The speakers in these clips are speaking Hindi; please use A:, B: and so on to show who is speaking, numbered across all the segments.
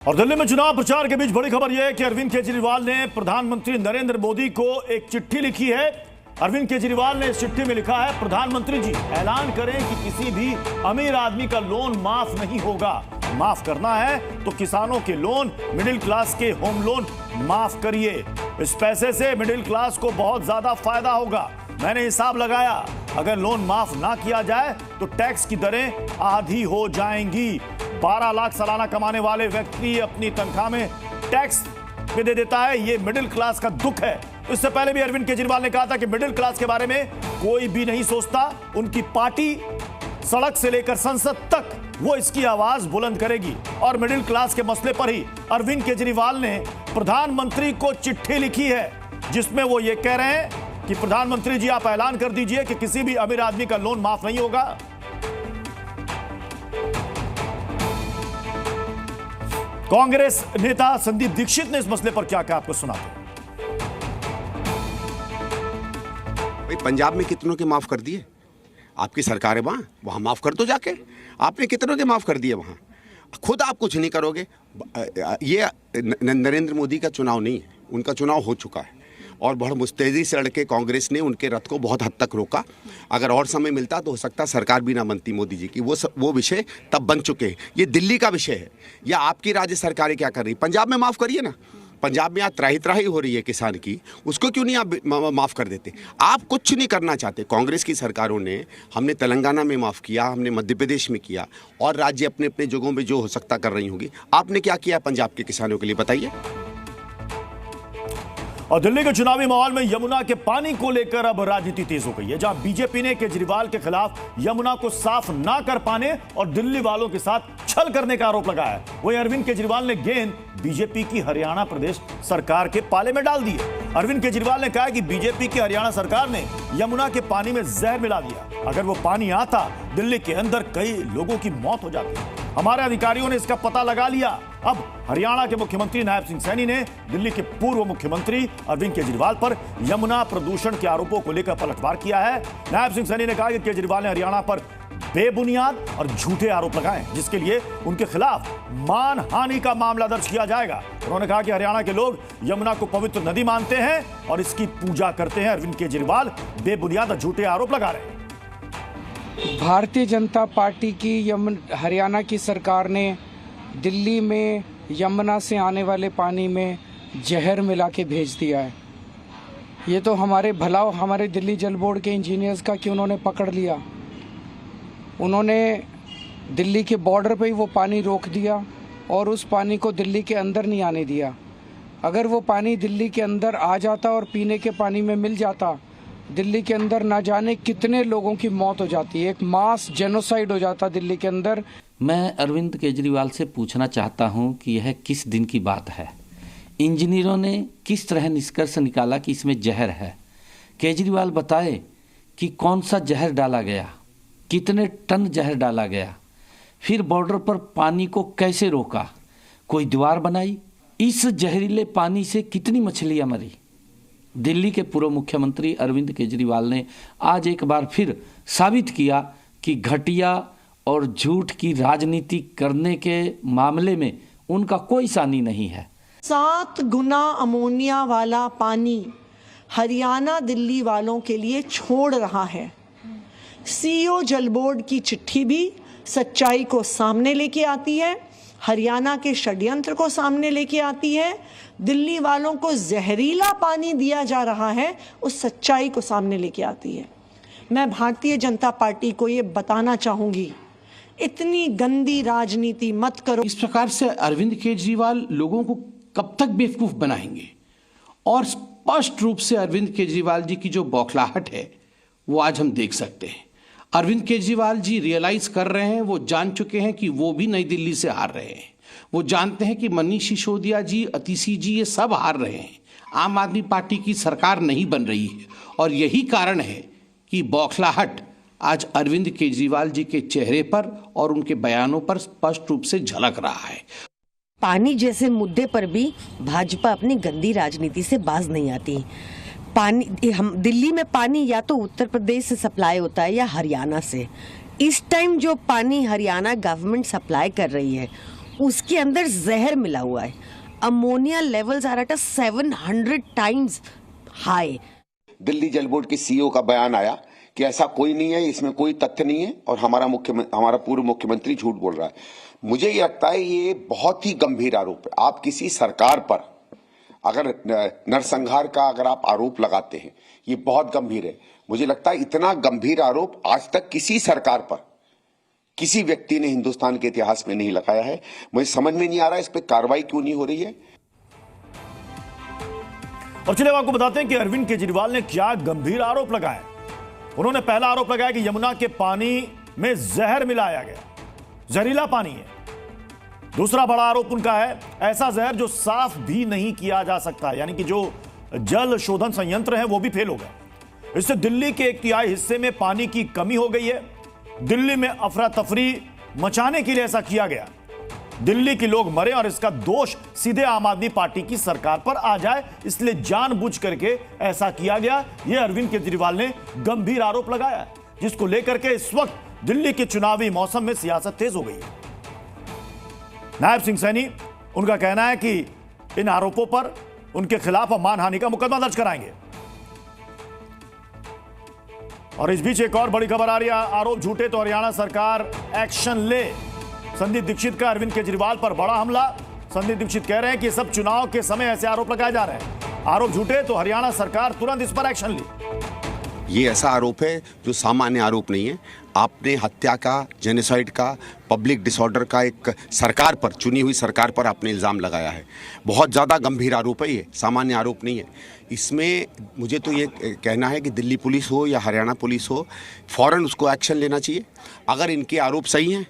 A: और दिल्ली में चुनाव प्रचार के बीच बड़ी खबर यह है कि अरविंद केजरीवाल ने प्रधानमंत्री नरेंद्र मोदी को एक चिट्ठी लिखी है। अरविंद केजरीवाल ने इस चिट्ठी में लिखा है, प्रधानमंत्री जी ऐलान करें कि किसी भी अमीर आदमी का लोन माफ नहीं होगा। माफ करना है तो किसानों के लोन, मिडिल क्लास के होम लोन माफ करिए। इस पैसे से मिडिल क्लास को बहुत ज्यादा फायदा होगा। मैंने हिसाब लगाया, अगर लोन माफ ना किया जाए तो टैक्स की दरें आधी हो जाएंगी। 12 लाख सालाना कमाने वाले व्यक्ति अपनी तनख्वाह में टैक्स पे दे देता है। ये मिडिल क्लास का दुख है। इससे पहले भी अरविंद केजरीवाल ने कहा था कि मिडिल क्लास के बारे में कोई भी नहीं सोचता। उनकी पार्टी सड़क से लेकर संसद तक वो इसकी आवाज बुलंद करेगी। और मिडिल क्लास के मसले पर ही अरविंद केजरीवाल ने प्रधानमंत्री को चिट्ठी लिखी है, जिसमें वो ये कह रहे हैं कि प्रधानमंत्री जी आप ऐलान कर दीजिए कि किसी भी अमीर आदमी का लोन माफ नहीं होगा। कांग्रेस नेता संदीप दीक्षित ने इस मसले पर क्या कहा, आपको सुनाते हैं।
B: भाई पंजाब में कितनों के माफ कर दिए? आपकी सरकार है वहां माफ कर दो जाके। आपने कितनों के माफ कर दिए वहां? खुद आप कुछ नहीं करोगे। ये नरेंद्र मोदी का चुनाव नहीं है, उनका चुनाव हो चुका है और बहुत मुस्तैदी से लड़के कांग्रेस ने उनके रथ को बहुत हद तक रोका। अगर और समय मिलता तो हो सकता सरकार भी ना बनती मोदी जी की। वो विषय तब बन चुके हैं। ये दिल्ली का विषय है या आपकी राज्य सरकारें क्या कर रही? पंजाब में माफ़ करिए ना। पंजाब में आज त्राही हो रही है किसान की, उसको क्यों नहीं आप माफ़ कर देते? आप कुछ नहीं करना चाहते। कांग्रेस की सरकारों ने, हमने तेलंगाना में माफ़ किया, हमने मध्य प्रदेश में किया और राज्य अपने अपने जगहों में जो हो सकता कर रही होंगी। आपने क्या किया पंजाब के किसानों के लिए, बताइए।
A: और दिल्ली के चुनावी माहौल में यमुना के पानी को लेकर अब राजनीति तेज हो गई है, जहां बीजेपी ने केजरीवाल के खिलाफ यमुना को साफ ना कर पाने और दिल्ली वालों के साथ छल करने का आरोप लगाया है। वहीं अरविंद केजरीवाल ने गेंद बीजेपी की हरियाणा प्रदेश सरकार के पाले में डाल दी है। अरविंद केजरीवाल ने कहा कि बीजेपी की हरियाणा सरकार ने यमुना के पानी में जहर मिला दिया। अगर वो पानी आता, दिल्ली के अंदर कई लोगों की मौत हो जाती। हमारे अधिकारियों ने इसका पता लगा लिया। अब हरियाणा के मुख्यमंत्री नायब सिंह सैनी ने दिल्ली के पूर्व मुख्यमंत्री अरविंद केजरीवाल पर यमुना प्रदूषण के आरोपों को लेकर पलटवार किया है। नायब सिंह सैनी ने कहा कि केजरीवाल ने हरियाणा पर बेबुनियाद और झूठे आरोप लगाए, जिसके लिए उनके खिलाफ मानहानि का मामला दर्ज किया जाएगा। उन्होंने कहा कि हरियाणा के लोग यमुना को पवित्र नदी मानते हैं और इसकी पूजा करते हैं। अरविंद केजरीवाल बेबुनियाद और झूठे आरोप लगा रहे हैं।
C: भारतीय जनता पार्टी की हरियाणा की सरकार ने दिल्ली में यमुना से आने वाले पानी में जहर मिला के भेज दिया है। ये तो हमारे भला हमारे दिल्ली जल बोर्ड के इंजीनियर्स का कि उन्होंने पकड़ लिया। उन्होंने दिल्ली के बॉर्डर पे ही वो पानी रोक दिया और उस पानी को दिल्ली के अंदर नहीं आने दिया। अगर वो पानी दिल्ली के अंदर आ जाता और पीने के पानी में मिल जाता, दिल्ली के अंदर ना जाने कितने लोगों की मौत हो जाती है। एक मास जेनोसाइड हो जाता दिल्ली के अंदर।
D: मैं अरविंद केजरीवाल से पूछना चाहता हूं कि यह किस दिन की बात है? इंजीनियरों ने किस तरह निष्कर्ष निकाला कि इसमें जहर है? केजरीवाल बताए कि कौन सा जहर डाला गया, कितने टन जहर डाला गया, फिर बॉर्डर पर पानी को कैसे रोका, कोई दीवार बनाई, इस जहरीले पानी से कितनी मछलियां मरी। दिल्ली के पूर्व मुख्यमंत्री अरविंद केजरीवाल ने आज एक बार फिर साबित किया कि घटिया और झूठ की राजनीति करने के मामले में उनका कोई सानी नहीं है।
E: 7 गुना अमोनिया वाला पानी हरियाणा दिल्ली वालों के लिए छोड़ रहा है। सीईओ जल बोर्ड की चिट्ठी भी सच्चाई को सामने लेके आती है, हरियाणा के षड्यंत्र को सामने लेके आती है। दिल्ली वालों को जहरीला पानी दिया जा रहा है, उस सच्चाई को सामने लेके आती है। मैं भारतीय जनता पार्टी को ये बताना चाहूंगी, इतनी गंदी राजनीति मत करो।
F: इस प्रकार से अरविंद केजरीवाल लोगों को कब तक बेवकूफ बनाएंगे? और स्पष्ट रूप से अरविंद केजरीवाल जी की जो बौखलाहट है वो आज हम देख सकते हैं। अरविंद केजरीवाल जी रियलाइज कर रहे हैं, वो जान चुके हैं कि वो भी नई दिल्ली से हार रहे हैं। वो जानते हैं कि मनीष सिसोदिया जी, अतिशी जी, ये सब हार रहे हैं। आम आदमी पार्टी की सरकार नहीं बन रही है और यही कारण है कि बौखलाहट आज अरविंद केजरीवाल जी के चेहरे पर और उनके बयानों पर स्पष्ट रूप से झलक रहा है।
G: पानी जैसे मुद्दे पर भी भाजपा अपनी गंदी राजनीति से बाज नहीं आती। पानी हम दिल्ली में पानी या तो उत्तर प्रदेश से सप्लाई होता है या हरियाणा से। इस टाइम जो पानी हरियाणा गवर्नमेंट सप्लाई कर रही है उसके अंदर जहर मिला हुआ है। Ammonia levels are at 700 times high.
B: Delhi Jal board के सीईओ का बयान आया कि ऐसा कोई नहीं है, इसमें कोई तथ्य नहीं है और हमारा पूर्व मुख्यमंत्री झूठ बोल रहा है। मुझे ये लगता है ये बहुत ही गंभीर आरोप है। आप किसी सरकार पर अगर नरसंहार का अगर आप आरोप लगाते हैं, ये बहुत गंभीर है। मुझे लगता है इतना गंभीर आरोप आज तक किसी सरकार पर किसी व्यक्ति ने हिंदुस्तान के इतिहास में नहीं लगाया है। मुझे समझ में नहीं आ रहा है इस पे कार्रवाई क्यों नहीं हो रही है।
A: और चलिए आपको बताते हैं कि अरविंद केजरीवाल ने क्या गंभीर आरोप लगाया। उन्होंने पहला आरोप लगाया कि यमुना के पानी में जहर मिलाया गया, जहरीला पानी है। दूसरा बड़ा आरोप उनका है ऐसा जहर जो साफ भी नहीं किया जा सकता, यानी कि जो जल शोधन संयंत्र है वो भी फेल हो गए। इससे दिल्ली के 1/3 हिस्से में पानी की कमी हो गई है। दिल्ली में अफरा तफरी मचाने के लिए ऐसा किया गया। दिल्ली के लोग मरे और इसका दोष सीधे आम आदमी पार्टी की सरकार पर आ जाए, इसलिए जानबूझ करके ऐसा किया गया। यह अरविंद केजरीवाल ने गंभीर आरोप लगाया, जिसको लेकर के इस वक्त दिल्ली के चुनावी मौसम में सियासत तेज हो गई है। नायब सिंह सैनी, उनका कहना है कि इन आरोपों पर उनके खिलाफ हम मानहानि का मुकदमा दर्ज कराएंगे। और इस बीच एक और बड़ी खबर आ रही है, आरोप झूठे तो हरियाणा सरकार एक्शन ले। संदीप दीक्षित का अरविंद केजरीवाल पर बड़ा हमला। संदीप दीक्षित कह रहे हैं कि सब चुनाव के समय ऐसे आरोप लगाए जा रहे हैं, आरोप झूठे तो हरियाणा सरकार तुरंत इस पर एक्शन ली।
B: ये ऐसा आरोप है जो सामान्य आरोप नहीं है। आपने हत्या का, जेनोसाइड का, पब्लिक डिसऑर्डर का एक सरकार पर, चुनी हुई सरकार पर आपने इल्ज़ाम लगाया है। बहुत ज़्यादा गंभीर आरोप है, ये सामान्य आरोप नहीं है। इसमें मुझे तो ये कहना है कि दिल्ली पुलिस हो या हरियाणा पुलिस हो, फौरन उसको एक्शन लेना चाहिए। अगर इनके आरोप सही हैं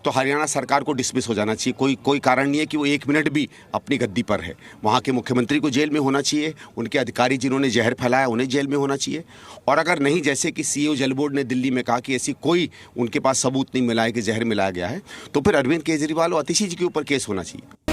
B: तो हरियाणा सरकार को डिसमिस हो जाना चाहिए। कोई कारण नहीं है कि वो 1 मिनट भी अपनी गद्दी पर है। वहाँ के मुख्यमंत्री को जेल में होना चाहिए, उनके अधिकारी जिन्होंने जहर फैलाया उन्हें जेल में होना चाहिए। और अगर नहीं, जैसे कि सीईओ जल बोर्ड ने दिल्ली में कहा कि ऐसी कोई उनके पास सबूत नहीं मिला है कि जहर मिलाया गया है, तो फिर अरविंद केजरीवाल और आतिशी जी के ऊपर केस होना चाहिए।